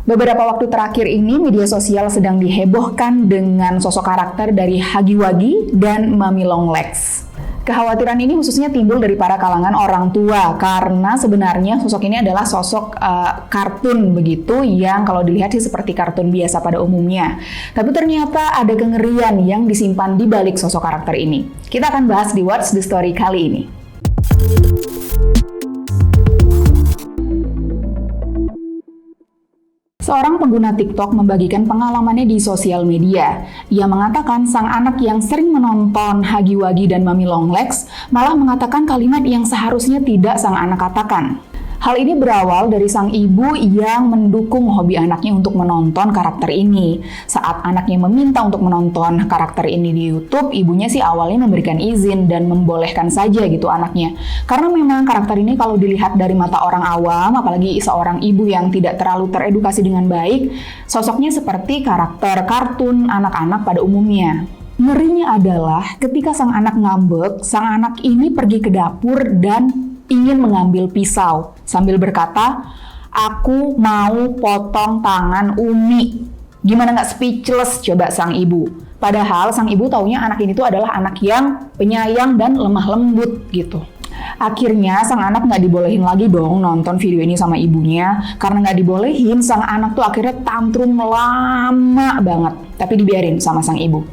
Beberapa waktu terakhir ini, media sosial sedang dihebohkan dengan sosok karakter dari Hagiwagi dan Mami Longlegs. Kekhawatiran ini khususnya timbul dari para kalangan orang tua, karena sebenarnya sosok ini adalah sosok kartun begitu, yang kalau dilihat sih seperti kartun biasa pada umumnya. Tapi ternyata ada kengerian yang disimpan di balik sosok karakter ini. Kita akan bahas di What's the Story kali ini. Seorang pengguna TikTok membagikan pengalamannya di sosial media. Ia mengatakan sang anak yang sering menonton Hagiwagi dan Mami Longlegs malah mengatakan kalimat yang seharusnya tidak sang anak katakan. Hal ini berawal dari sang ibu yang mendukung hobi anaknya untuk menonton karakter ini. Saat anaknya meminta untuk menonton karakter ini di YouTube, ibunya sih awalnya memberikan izin dan membolehkan saja gitu anaknya. Karena memang karakter ini kalau dilihat dari mata orang awam, apalagi seorang ibu yang tidak terlalu teredukasi dengan baik, sosoknya seperti karakter kartun anak-anak pada umumnya. Ngerinya adalah ketika sang anak ngambek, sang anak ini pergi ke dapur dan ingin mengambil pisau sambil berkata, "Aku mau potong tangan Umi." Gimana nggak speechless coba sang ibu? Padahal sang ibu taunya anak ini tuh adalah anak yang penyayang dan lemah lembut gitu. Akhirnya sang anak nggak dibolehin lagi dong nonton video ini sama ibunya. Karena nggak dibolehin, sang anak tuh akhirnya tantrum lama banget. Tapi dibiarin sama sang ibu.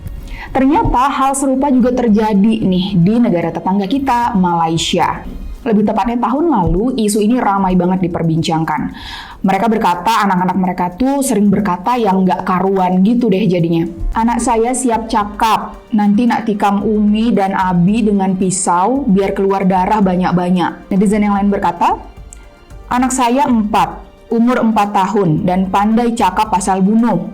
Ternyata hal serupa juga terjadi nih di negara tetangga kita, Malaysia. Lebih tepatnya tahun lalu, isu ini ramai banget diperbincangkan. Mereka berkata, anak-anak mereka tuh sering berkata yang nggak karuan gitu deh jadinya. "Anak saya siap cakap, nanti nak tikam Umi dan Abi dengan pisau biar keluar darah banyak-banyak." Netizen yang lain berkata, "Anak saya 4, umur 4 tahun dan pandai cakap pasal bunuh.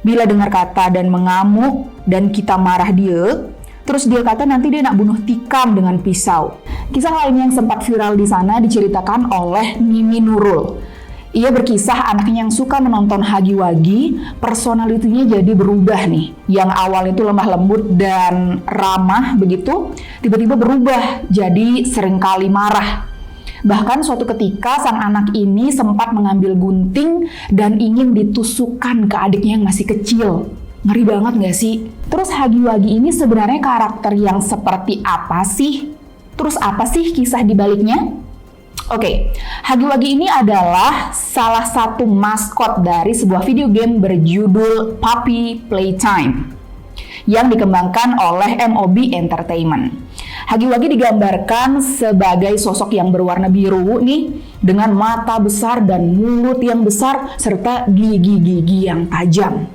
Bila dengar kata dan mengamuk dan kita marah dia, terus dia kata nanti dia nak bunuh tikam dengan pisau." Kisah lain yang sempat viral di sana diceritakan oleh Mimi Nurul. Ia berkisah anaknya yang suka menonton Hagiwagi, personalitinya jadi berubah nih. Yang awal itu lemah lembut dan ramah begitu, tiba-tiba berubah jadi seringkali marah. Bahkan suatu ketika sang anak ini sempat mengambil gunting dan ingin ditusukkan ke adiknya yang masih kecil. Ngeri banget gak sih? Terus Hagiwagi ini sebenarnya karakter yang seperti apa sih? Terus apa sih kisah di baliknya? Oke, Hagiwagi ini adalah salah satu maskot dari sebuah video game berjudul Puppy Playtime yang dikembangkan oleh MOB Entertainment. Hagiwagi digambarkan sebagai sosok yang berwarna biru nih, dengan mata besar dan mulut yang besar serta gigi-gigi yang tajam.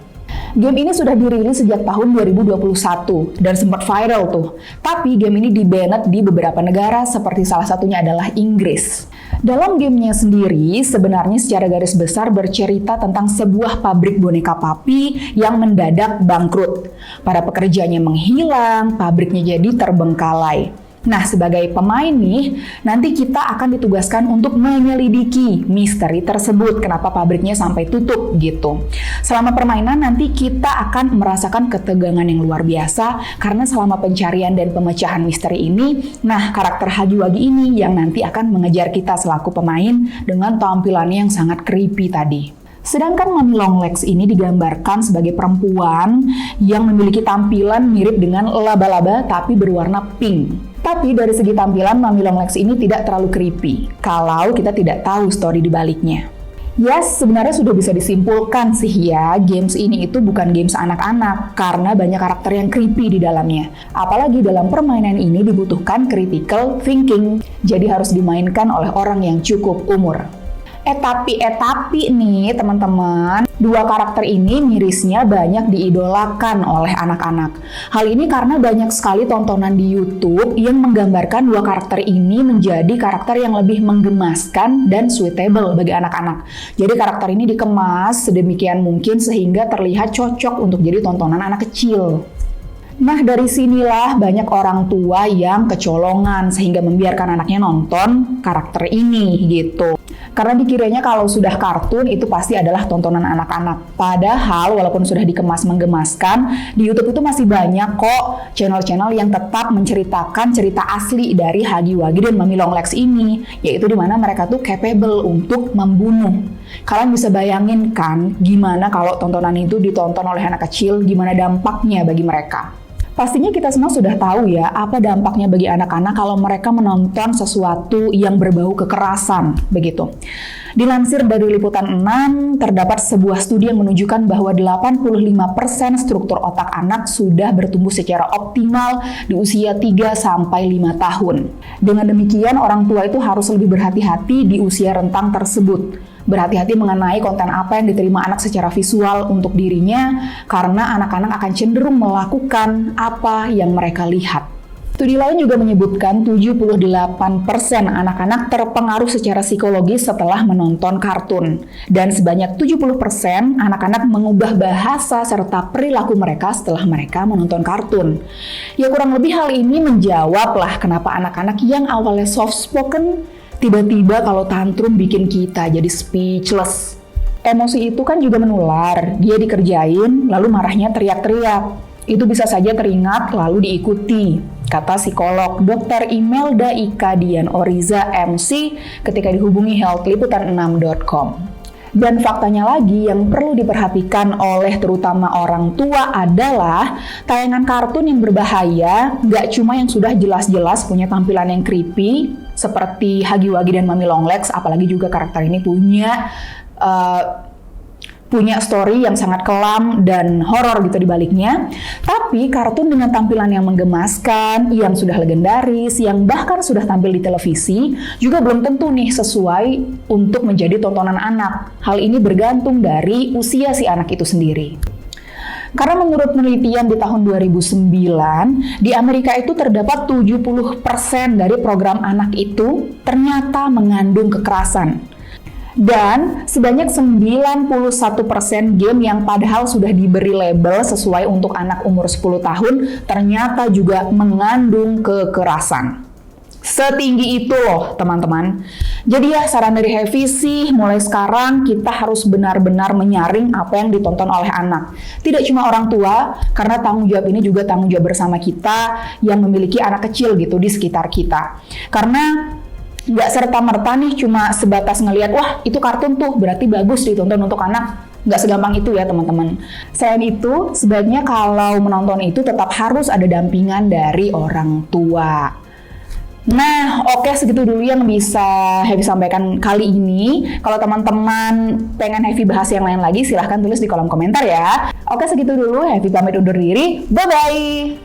Game ini sudah dirilis sejak tahun 2021 dan sempat viral tuh. Tapi game ini di-banned di beberapa negara seperti salah satunya adalah Inggris. Dalam gamenya sendiri sebenarnya secara garis besar bercerita tentang sebuah pabrik boneka Puppy yang mendadak bangkrut. Para pekerjanya menghilang, pabriknya jadi terbengkalai. Nah, sebagai pemain nih, nanti kita akan ditugaskan untuk menyelidiki misteri tersebut, kenapa pabriknya sampai tutup gitu. Selama permainan nanti kita akan merasakan ketegangan yang luar biasa, karena selama pencarian dan pemecahan misteri ini, nah karakter Hagiwagi ini yang nanti akan mengejar kita selaku pemain dengan tampilannya yang sangat creepy tadi. Sedangkan Mami Longlegs ini digambarkan sebagai perempuan yang memiliki tampilan mirip dengan laba-laba tapi berwarna pink. Tapi dari segi tampilan Mami Longlegs ini tidak terlalu creepy kalau kita tidak tahu story di baliknya. Yes, sebenarnya sudah bisa disimpulkan sih ya, games ini itu bukan games anak-anak karena banyak karakter yang creepy di dalamnya. Apalagi dalam permainan ini dibutuhkan critical thinking, jadi harus dimainkan oleh orang yang cukup umur. Tapi nih teman-teman, dua karakter ini mirisnya banyak diidolakan oleh anak-anak. Hal ini karena banyak sekali tontonan di YouTube yang menggambarkan dua karakter ini menjadi karakter yang lebih menggemaskan dan suitable bagi anak-anak. Jadi karakter ini dikemas sedemikian mungkin sehingga terlihat cocok untuk jadi tontonan anak kecil. Nah, dari sinilah banyak orang tua yang kecolongan sehingga membiarkan anaknya nonton karakter ini gitu. Karena dikiranya kalau sudah kartun itu pasti adalah tontonan anak-anak. Padahal walaupun sudah dikemas menggemaskan, di YouTube itu masih banyak kok channel-channel yang tetap menceritakan cerita asli dari Huggy Wuggy dan Mommy Longlegs ini, yaitu di mana mereka tuh capable untuk membunuh. Kalian bisa bayangin kan gimana kalau tontonan itu ditonton oleh anak kecil, gimana dampaknya bagi mereka. Pastinya kita semua sudah tahu ya apa dampaknya bagi anak-anak kalau mereka menonton sesuatu yang berbau kekerasan, begitu. Dilansir dari Liputan 6, terdapat sebuah studi yang menunjukkan bahwa 85% struktur otak anak sudah bertumbuh secara optimal di usia 3-5 tahun. Dengan demikian, orang tua itu harus lebih berhati-hati di usia rentang tersebut. Berhati-hati mengenai konten apa yang diterima anak secara visual untuk dirinya, karena anak-anak akan cenderung melakukan apa yang mereka lihat. Studi lain juga menyebutkan 78% anak-anak terpengaruh secara psikologis setelah menonton kartun. Dan sebanyak 70% anak-anak mengubah bahasa serta perilaku mereka setelah mereka menonton kartun. Ya kurang lebih hal ini menjawablah kenapa anak-anak yang awalnya soft spoken tiba-tiba kalau tantrum bikin kita jadi speechless. Emosi itu kan juga menular, dia dikerjain lalu marahnya teriak-teriak. Itu bisa saja teringat lalu diikuti, kata psikolog Dr. Imelda Ika Dian Oriza MC ketika dihubungi healthliputan6.com. Dan faktanya lagi yang perlu diperhatikan oleh terutama orang tua adalah tayangan kartun yang berbahaya nggak cuma yang sudah jelas-jelas punya tampilan yang creepy seperti Huggy Wuggy dan Mommy Longlegs, apalagi juga karakter ini punya story yang sangat kelam dan horor gitu di baliknya. Tapi kartun dengan tampilan yang menggemaskan, yang sudah legendaris, yang bahkan sudah tampil di televisi, juga belum tentu nih sesuai untuk menjadi tontonan anak. Hal ini bergantung dari usia si anak itu sendiri. Karena menurut penelitian di tahun 2009, di Amerika itu terdapat 70% dari program anak itu ternyata mengandung kekerasan. Dan sebanyak 91% game yang padahal sudah diberi label sesuai untuk anak umur 10 tahun ternyata juga mengandung kekerasan. Setinggi itu loh teman-teman. Jadi ya saran dari Heavy sih, mulai sekarang kita harus benar-benar menyaring apa yang ditonton oleh anak. Tidak cuma orang tua, karena tanggung jawab ini juga tanggung jawab bersama kita yang memiliki anak kecil gitu di sekitar kita. Karena nggak serta-merta nih cuma sebatas ngelihat, wah itu kartun tuh berarti bagus ditonton untuk anak. Nggak segampang itu ya teman-teman. Selain itu, sebaiknya kalau menonton itu tetap harus ada dampingan dari orang tua. Nah, oke, segitu dulu yang bisa Heavy sampaikan kali ini. Kalau teman-teman pengen Heavy bahas yang lain lagi, silahkan tulis di kolom komentar ya. Oke, segitu dulu. Heavy pamit undur diri. Bye-bye!